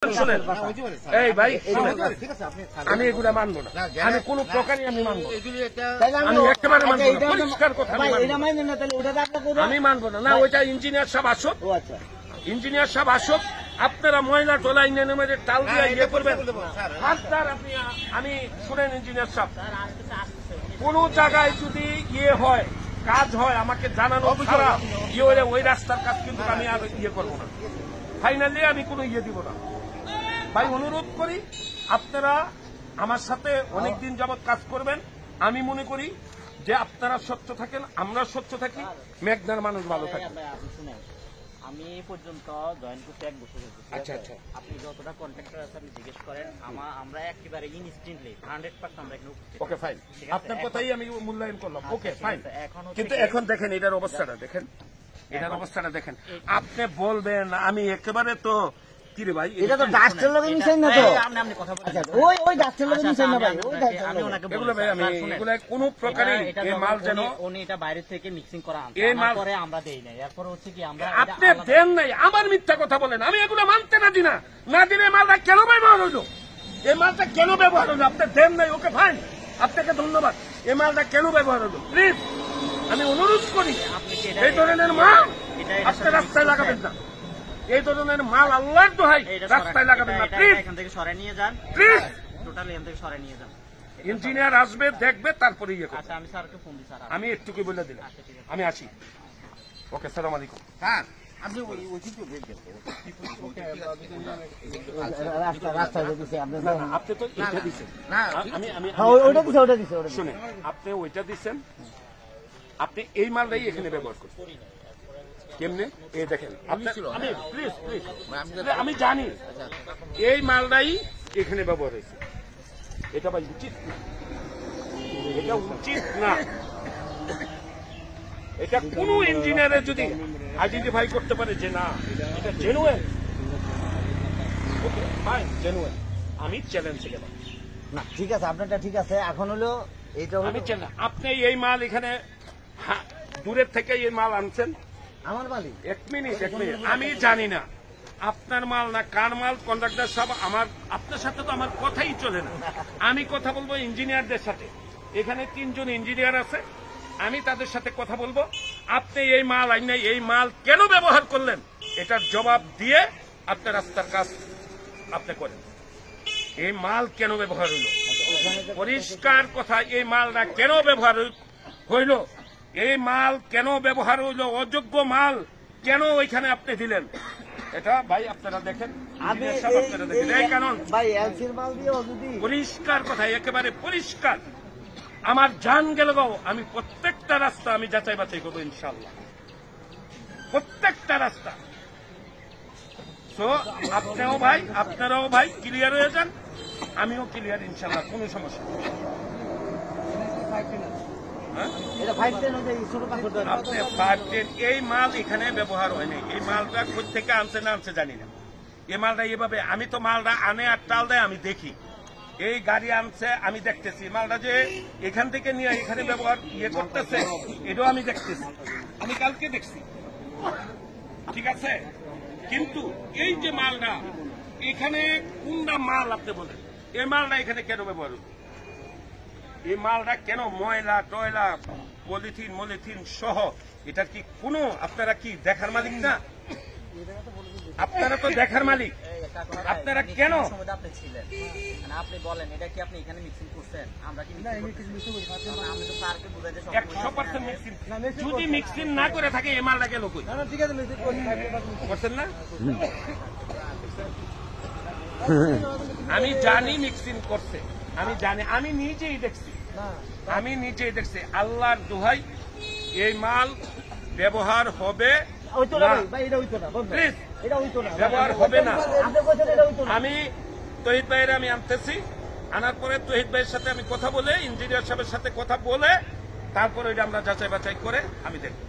শুনেন এই ভাই আমি এগুলা মানবো না, আমি কোন প্রকারই আমি মানবো আমি একেবারে মানবো না, পরিষ্কার কথা আমি মানবো না। না ওইটা ইঞ্জিনিয়ার সাহেব আসুক, ইঞ্জিনিয়ার সাহেব আসুক, আপনারা ময়লা টোলা ইঞ্জিনিয়ার টাল দিয়ে ইয়ে করবেন। আপনি আমি শুনেন ইঞ্জিনিয়ার সাহেব, কোন জায়গায় যদি ইয়ে হয় কাজ হয় আমাকে জানানো ছাড়া ইয়ে হলে ওই রাস্তার কাজ কিন্তু আমি আর ইয়ে করবো না, ফাইনালি আমি কোনো ইয়ে দিব না। ভাই অনুরোধ করি আপনারা আমার সাথে অনেকদিন যাবৎ কাজ করবেন, আমি মনে করি যে আপনারা স্বচ্ছ থাকেন, আমরা স্বচ্ছ থাকি, মেঘনার মানুষ ভালো থাকে। আমি এই পর্যন্ত জয়েন করতে 1 বছর হয়েছে। আচ্ছা আচ্ছা, আপনি যতটা কন্ট্রাক্টর আছে আপনি জিজ্ঞেস করেন, আমরা একেবারে ইনস্ট্যান্টলি 100% আমরা এখানে উপস্থিত। ওকে ফাইন, আপনার কথাই আমি মূল্যায়ন করলাম। ওকে ফাইন, কিন্তু এখন দেখেন এটার অবস্থাটা দেখেন, এটার অবস্থাটা দেখেন। আপনি বলবেন আমি একেবারে তো কি রে ভাই, এটা তো ডাস্টের লগে মিশাই না তো, আপনি কথা বলেন। আচ্ছা ওই ডাস্টের লগে মিশাই না ভাই, ওই আমি ওনাকে এগুলো ভাই আমি এগুলো কোনো প্রকারই এই মাল যেন উনি এটা বাইরে থেকে মিক্সিং করা আনছে, এই মাল পরে আমরা দেই না, এরপর হচ্ছে কি আমরা আপনি দেন নাই, আমার মিথ্যা কথা বলেন, আমি এগুলো মানতে না দিনা না দিলে মালটা কেন ব্যবহার হইলো, এই মালটা কেন ব্যবহার হলো, আপনি দেন নাই, ওকে ফাইন, আপনাকে ধন্যবাদ। এই মালটা কেন ব্যবহার হলো প্লিজ আমি অনুরোধ করি, এই ধরনের মাল আপনি রাস্তায় লাগাবেন না, এই ধরনের মাল আল্লাহর দোহাই রাস্তায় লাগাবেন না প্লিজ, এখান থেকে সরে নিয়ে যান প্লিজ। টোটালি এখান থেকে সরে নিয়ে যান, ইঞ্জিনিয়ার আসবে দেখবে তারপরে ইয়ে করবে। আচ্ছা আমি স্যারকে ফোন দিই স্যার, আমি একটুকু বলে দিলাম, আমি আসি। ওকে সালাম আলাইকুম। স্যার আপনি ওই কিন্তু রাস্তা দিছে আপনি আপনি তো এটা দিচ্ছেন না, আমি আমি ওটা দিছে শুনে আপনি ওইটা দিচ্ছেন, আপনি এই মালটাই এখানে ব্যবহার করছেন কেমনে এই দেখেন, আমি প্লিজ প্লিজ আমি জানি এই মালটাই এখানে ব্যবহার হয়েছে, এটা ভাই উচিত না, এটা উচিত না। এটা কোন ইঞ্জিনিয়ারের যদি আইডেন্টিফাই করতে পারে যে না এটা জেনুইন, ওকে ফাইন জেনুইন, আমি চ্যালেঞ্জ গেলাম। না ঠিক আছে, আপনারটা ঠিক আছে। এখন হলো এইটা আমি চ্যালেঞ্জ, আপনি এই মাল এখানে দূরের থেকে এই মাল আনছেন, আমার মালিক। এক মিনিট আমি জানি না আপনার মাল না কার মাল, কন্ট্রাক্টর সব আমার, আপনার সাথে তো আমার কথাই চলে না, আমি কথা বলবো ইঞ্জিনিয়ারদের সাথে, এখানে 3 জন ইঞ্জিনিয়ার আছে, আমি তাদের সাথে কথা বলবো। আপনি এই মাল আইন এই মাল কেন ব্যবহার করলেন এটার জবাব দিয়ে আপনার রাস্তার কাজ আপনি করেন। এই মাল কেন ব্যবহার হইল পরিষ্কার কথা, এই মালটা কেন ব্যবহার হইল, এই মাল কেন ব্যবহার হইল, অযোগ্য মাল কেন ওইখানে আপনি দিলেন, এটা ভাই আপনারা দেখেন, আপনারা দেখেন এই কারণ পরিষ্কার কথা, একেবারে পরিষ্কার। আমার জান গেল আমি প্রত্যেকটা রাস্তা আমি যাচাই বাছাই করবো ইনশাল্লাহ, প্রত্যেকটা রাস্তা। তো আপনিও ভাই আপনারাও ভাই ক্লিয়ার হয়ে যান, আমিও ক্লিয়ার ইনশাল্লাহ, কোনো সমস্যা নেই। আপনি 510 এই মাল এখানে ব্যবহার হয়নি, এই মালটা কোথা থেকে আনছে না আনছে জানি না, এই মালটা এভাবে আমি তো মালটা আনে আর টাল দেয় আমি দেখি, এই গাড়ি আনছে আমি দেখতেছি, মালটা যে এখান থেকে নিয়ে এখানে ব্যবহার ইয়ে করতেছে এটাও আমি দেখতেছি, আমি কালকে দেখছি, ঠিক আছে। কিন্তু এই যে মালটা এখানে কোনটা মাল আপনি বলেন, এই মালটা এখানে কেন ব্যবহার হলো, এই মালটা কেন ময়লা টয়লা পলিথিন সহ, এটা কি কোনো আপনারা কি দেখার মালিক না, আপনারা তো দেখার মালিক, আপনারা কেন আপনি ছিলেন আপনি বলেন এটা কি আপনি এখানে মিক্সিং করছেন, আমরা কি 100% মিক্সিং, যদি মিক্সিং না করে থাকে এই মালটা গেল কই, করছেন না? আমি জানি মিক্সিং করছে, আমি জানি, আমি নিজেই দেখছি, আল্লাহর দোহাই এই মাল ব্যবহার হবে ব্যবহার হবে না। আমি তহিদ ভাইয়ের আমি আনতেছি, আনার পরে তহিদ ভাইয়ের সাথে আমি কথা বলে ইঞ্জিনিয়ার সাহেবের সাথে কথা বলে তারপরে আমরা যাচাই বাছাই করে আমি দেখব।